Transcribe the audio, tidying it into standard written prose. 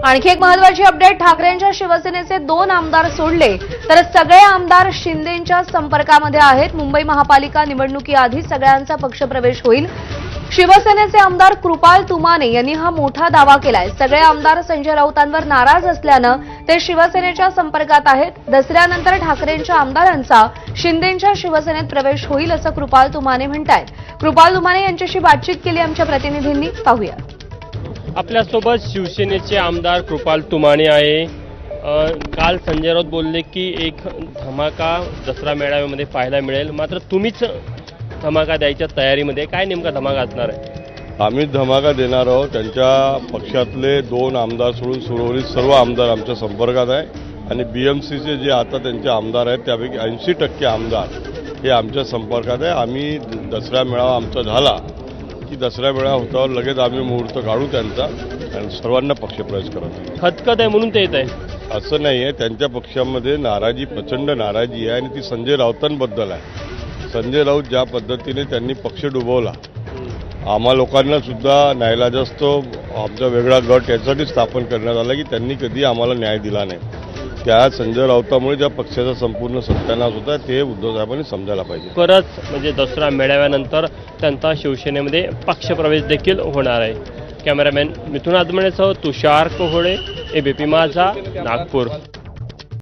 आणखी एक महत्त्वाची अपडेट, ठाकरेंच्या शिवसेनेचे 2 आमदार सोडले तर सगळे आमदार शिंदेंच्या संपर्कामध्ये आहेत। मुंबई महापालिका निवडणुकीआधी सगळ्यांचा पक्षप्रवेश होईल। शिवसेनेचे आमदार कृपाल तुमाने यांनी हा मोठा दावा केलाय। सगळे आमदार संजय राऊतांवर नाराज असल्यानं ते शिवसेनेच्या संपर्कात आहेत। दसऱ्यानंतर ठाकरेंच्या आमदारांचा शिंदेंच्या शिवसेनेत प्रवेश होईल असं कृपाल तुमाने म्हणतायत। कृपाल तुमाने यांच्याशी बातचीत केली आमच्या प्रतिनिधींनी, पाहूया। आपल्यासोबत शिवसेनेचे आमदार कृपाल तुमाने आहे। काल संजय राऊत बोलले की एक धमाका दसरा मेळाव्यामध्ये पाहायला मिळेल, मात्र तुम्हीच धमाका द्यायच्या तयारीमध्ये, काय नेमका धमाका असणार आहे? आम्ही धमाका देणार आहोत। त्यांच्या पक्षातले 2 आमदार सोडून उर्वरित सर्व आमदार आमच्या संपर्कात आहे आणि बीएमसीचे जे आता त्यांचे आमदार आहेत त्यापैकी 80% आमदार हे आमच्या संपर्कात आहे। आम्ही दसरा मेळावा आमचा झाला की दसरा मेळावा होतावर लगेच आम्ही मुहूर्त काढू त्यांचा आणि सर्वांना पक्षप्रवेश करतो। खतखत आहे म्हणून ते येत आहे असं नाही आहे, त्यांच्या पक्षामध्ये नाराजी, प्रचंड नाराजी आहे आणि ती संजय राऊतांबद्दल आहे। संजय राऊत ज्या पद्धतीने त्यांनी पक्ष डुबवला, आम्हा लोकांना सुद्धा नाईलाजास्तव आमचा वेगळा गट यासाठी स्थापन करण्यात आला की त्यांनी कधी आम्हाला न्याय दिला नाही। त्या संजय राऊतामुळे ज्या पक्षाचा संपूर्ण सत्यानाश होता ते उद्धव साहेबांनी समजायला पाहिजे। परत म्हणजे दसरा मेळाव्यानंतर त्यांचा शिवसेनेमध्ये पक्षप्रवेश देखील होणार आहे। कॅमेरामॅन मिथुन आदमणेसह तुषार कोहोळे, एबीपी माझा, नागपूर।